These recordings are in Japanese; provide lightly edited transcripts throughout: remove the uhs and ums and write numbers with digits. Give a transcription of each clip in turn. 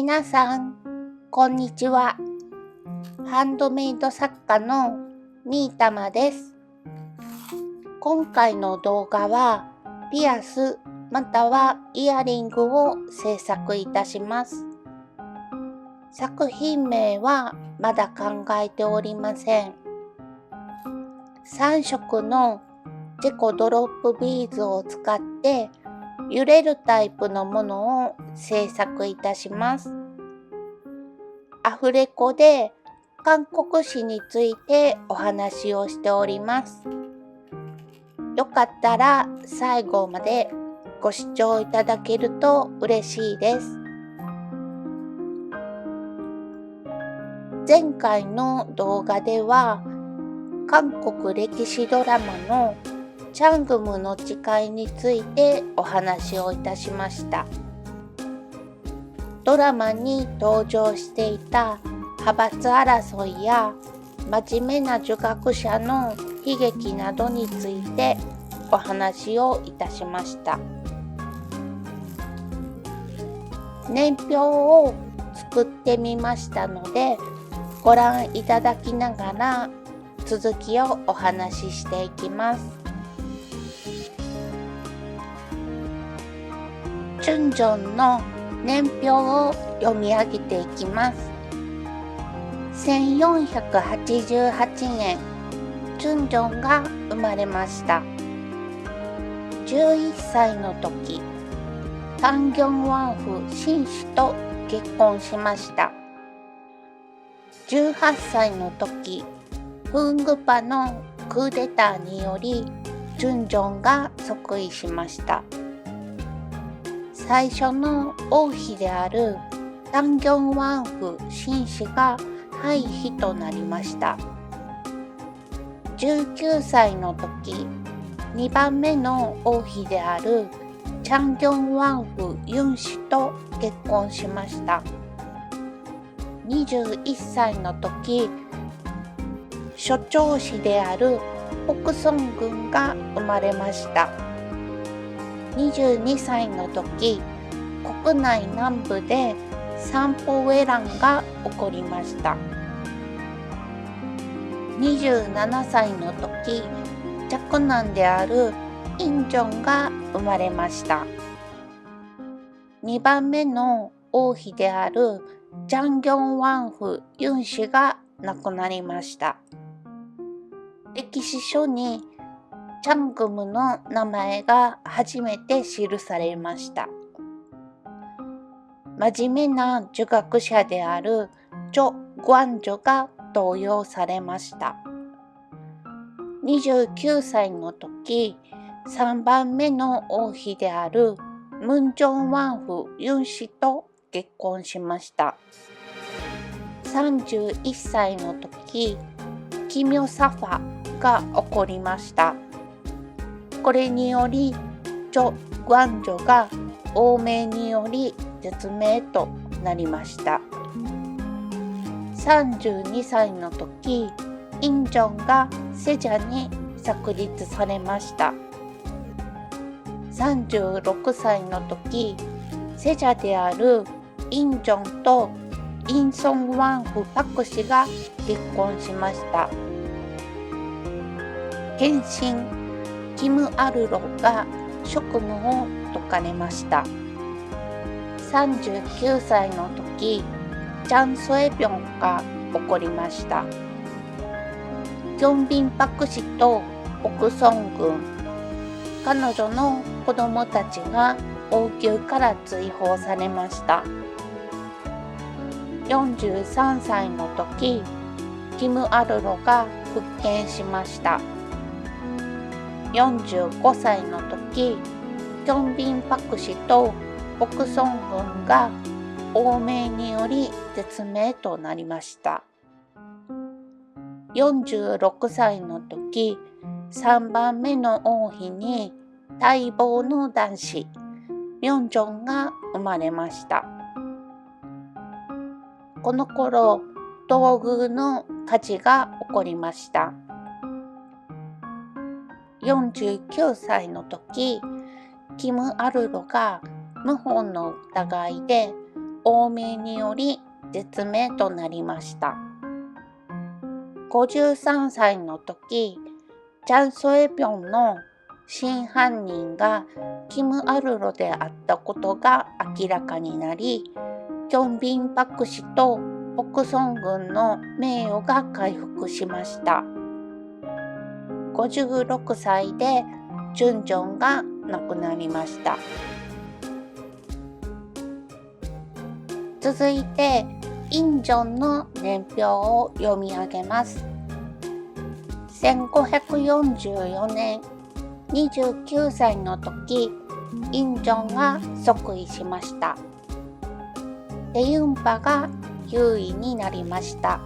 皆さん、こんにちは。ハンドメイド作家のみーたまです。今回の動画は、ピアスまたはイヤリングを制作いたします。作品名はまだ考えておりません。3色のチェコドロップビーズを使って揺れるタイプのものを制作いたします。アフレコで韓国史についてお話をしております。よかったら最後までご視聴いただけると嬉しいです。前回の動画では韓国歴史ドラマのチャングムの誓いについてお話をいたしました。ドラマに登場していた派閥争いや真面目な儒学者の悲劇などについてお話をいたしました。年表を作ってみましたのでご覧いただきながら続きをお話ししていきます。チュンジョンの年表を読み上げていきます。1488年、チュンジョンが生まれました。11歳の時、カンギョンワンフ紳士と結婚しました。18歳の時、フングパのクーデターにより、チュンジョンが即位しました。最初の王妃であるカンギョンワンフ紳士が廃妃となりました。19歳の時、2番目の王妃であるチャンギョンワンフユン氏と結婚しました。21歳の時、諸長子である北ソン軍が生まれました。22歳の時、国内南部でサンポウェランが起こりました。27歳の時、嫡男であるインジョンが生まれました。2番目の王妃であるジャンギョンワンフユン氏が亡くなりました。歴史書にチャングムの名前が初めて記されました。真面目な儒学者であるチョ・グァンジョが登用されました。29歳の時、3番目の王妃であるムンジョンワンフユン氏と結婚しました。31歳の時、キミョサファが起こりました。これにより、チョ・グァンジョが亡命により絶命となりました。32歳の時、インジョンがセジャに確立されました。36歳の時、セジャであるインジョンとインソンワンフパク氏が結婚しました。謙信キム・アルロが職務を解かれました。39歳の時、チャン・ソエビョンが起こりました。ギョンビンパク氏とオクソン軍、彼女の子供たちが王宮から追放されました。43歳の時、キム・アルロが復権しました。45歳の時、キョンビンパク氏とオクソン軍が亡命により絶命となりました。46歳の時、3番目の王妃に待望の男子、ミョンジョンが生まれました。この頃、東宮の火事が起こりました。49歳の時、キム・アルロが謀反の疑いで亡命により絶命となりました。53歳の時、チャンソエピョンの真犯人がキム・アルロであったことが明らかになり、キョンビンパク氏とポクソン軍の名誉が回復しました。56歳でチュンジョンが亡くなりました。続いて、インジョンの年表を読み上げます。1544年、29歳の時、インジョンが即位しました。デユンパが優位になりました。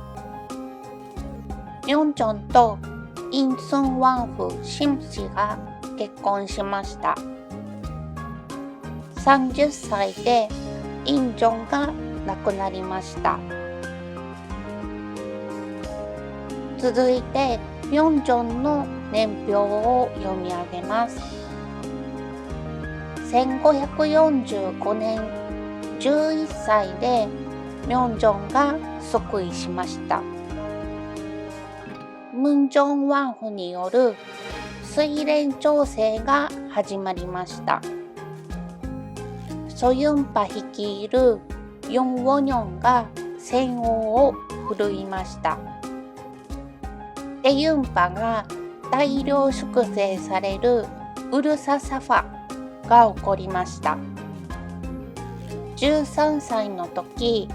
ミョンジョンとインスンワンフシム氏が結婚しました。30歳でインジョンが亡くなりました。続いて、ミョンジョンの年表を読み上げます。1545年、11歳でミョンジョンが即位しました。ムンジョンワンフによる水練調整が始まりました。ソユンパ率いるヨンウォニョンが戦王を振るいました。デユンパが大量粛清されるウルササファが起こりました。13歳の時、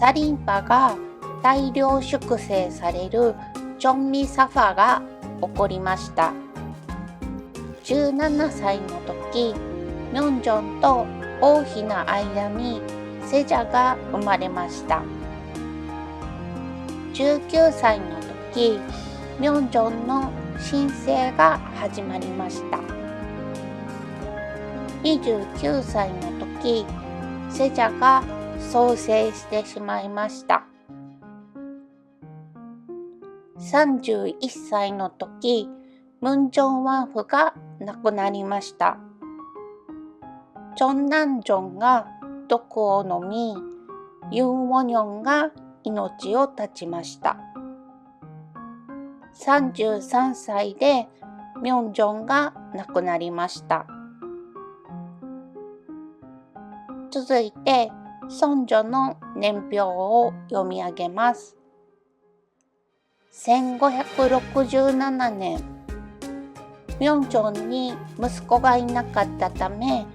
サリンパが大量粛清されるチョンミサファが起こりました。17歳の時、ミョンジョンと王妃の間にセジャが生まれました。19歳の時、ミョンジョンの申請が始まりました。29歳の時、セジャが創生してしまいました。31歳の時、ムンジョンワンフが亡くなりました。チョンナンジョンが毒を飲み、ユン・ウォニョンが命を絶ちました。33歳でミョンジョンが亡くなりました。続いて、ソンジョの年表を読み上げます。1567年、ミョンジョンに息子がいなかったため、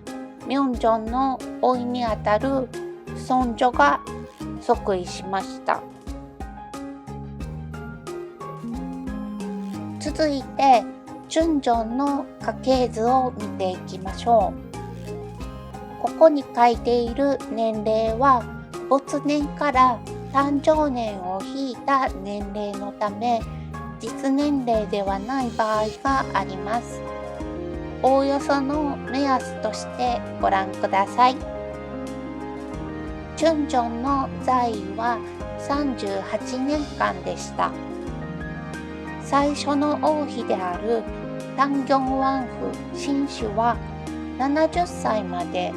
ミョンジョンの甥にあたるソンジョが即位しました。続いて、チュンジョンの家系図を見ていきましょう。ここに書いている年齢は、没年から誕生年を引いた年齢のため、実年齢ではない場合があります。おおよその目安としてご覧ください。チュンジョンの在位は38年間でした。最初の王妃であるタンギョンワンフ新主は70歳まで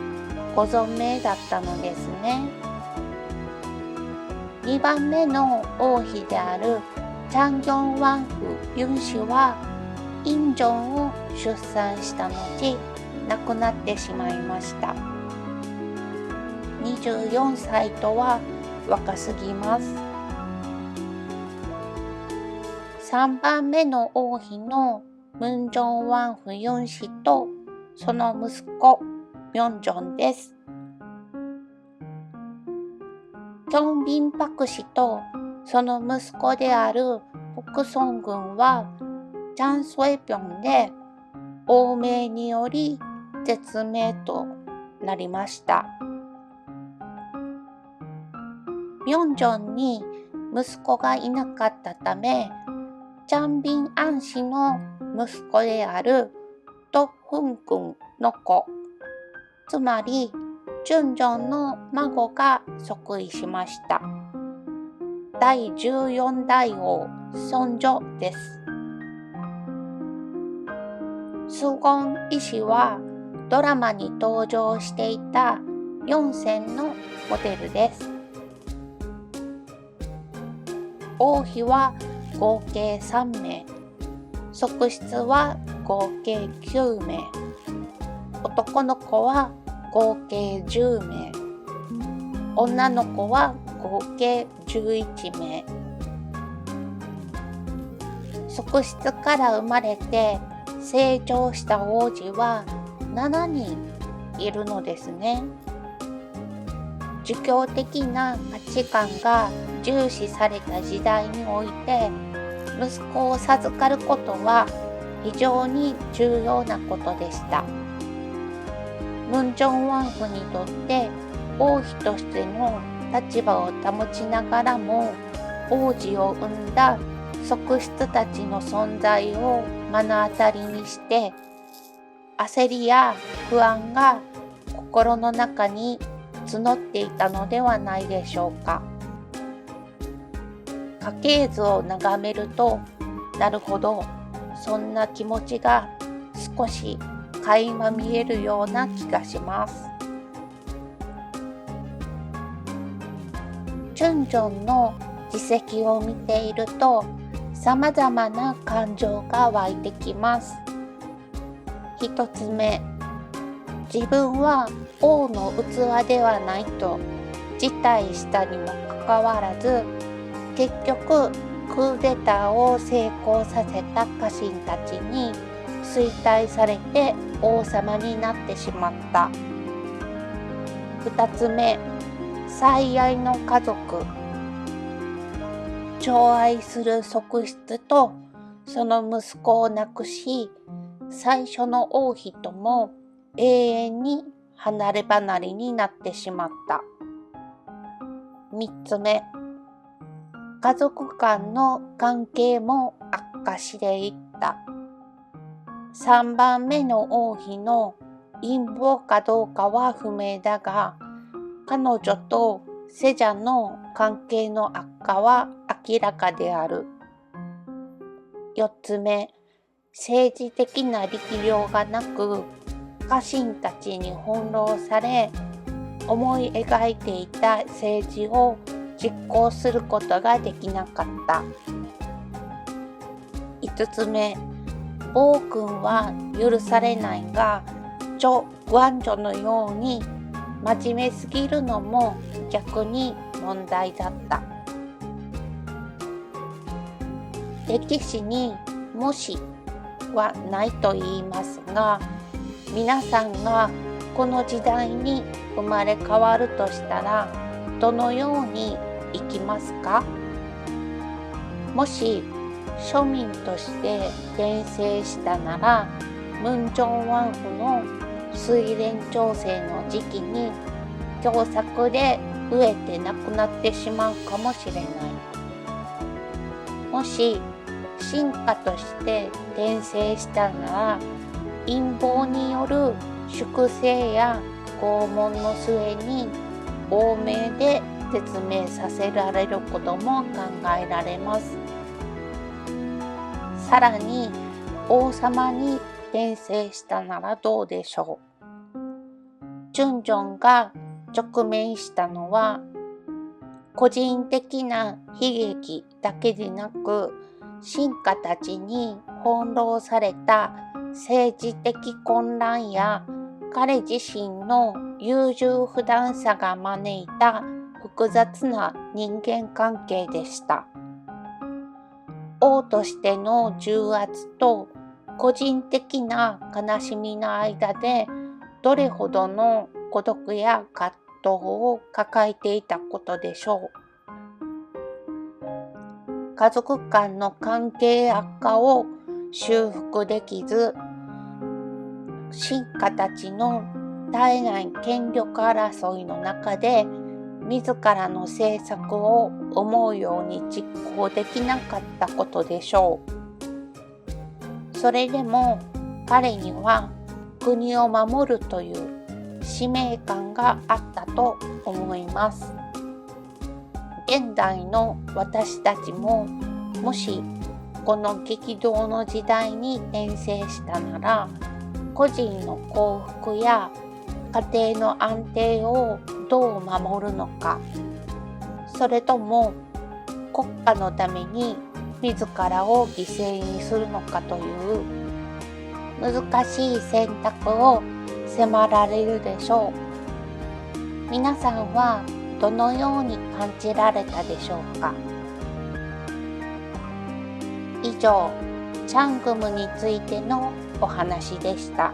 ご存命だったのですね。2番目の王妃であるチャンギョンワンフユン氏はインジョンを出産した後、亡くなってしまいました。24歳とは若すぎます。3番目の王妃のムンジョンワンフユン氏とその息子ミョンジョンです。キョンビンパク氏とその息子であるポクソン軍はチャンソエピョンで亡命により絶命となりました。ミョンジョンに息子がいなかったため、チャンビンアン氏の息子であるト・フン君の子、つまりチュンジョンの孫が即位しました。第14代王ソンジョです。スゴン医師はドラマに登場していた4選のモデルです。王妃は合計3名、側室は合計9名、男の子は合計10名、女の子は合計11名。側室から生まれて成長した王子は7人いるのですね。儒教的な価値観が重視された時代において、息子を授かることは非常に重要なことでした。文正王府にとって王妃としての立場を保ちながらも、王子を産んだ側室たちの存在を目の当たりにして、焦りや不安が心の中に募っていたのではないでしょうか。家系図を眺めると、なるほど、そんな気持ちが少し垣間見えるような気がします。順正の事績を見ていると、様々な感情が湧いてきます。一つ目、自分は王の器ではないと辞退したにもかかわらず、結局クーデターを成功させた家臣たちに衰退されて王様になってしまった。二つ目、最愛の家族。寵愛する側室とその息子を亡くし、最初の王妃とも永遠に離れ離れになってしまった。三つ目、家族間の関係も悪化していった。3番目の王妃の陰謀かどうかは不明だが、彼女とセジャの関係の悪化は明らかである。4つ目、政治的な力量がなく、家臣たちに翻弄され、思い描いていた政治を実行することができなかった。5つ目、暴君は許されないが、チョ・グァンジョのように真面目すぎるのも逆に問題だった。歴史にもしはないと言いますが、皆さんがこの時代に生まれ変わるとしたら、どのように生きますか？もし庶民として転生したなら、文正王府の水練調整の時期に凶作で飢えて亡くなってしまうかもしれない。もし進化として転生したなら、陰謀による粛清や拷問の末に亡命で絶命させられることも考えられます。さらに王様に転生したならどうでしょう。順正が直面したのは、個人的な悲劇だけでなく、臣下たちに翻弄された政治的混乱や、彼自身の優柔不断さが招いた複雑な人間関係でした。王としての重圧と個人的な悲しみの間で、どれほどの孤独や葛藤を抱えていたことでしょう。家族間の関係悪化を修復できず、臣下たちの絶えない権力争いの中で、自らの政策を思うように実行できなかったことでしょう。それでも彼には国を守るという使命感があったと思います。現代の私たちも、もしこの激動の時代に転生したなら、個人の幸福や家庭の安定を領土を守るのか、それとも国家のために自らを犠牲にするのかという難しい選択を迫られるでしょう。皆さんはどのように感じられたでしょうか。以上、チャングムについてのお話でした。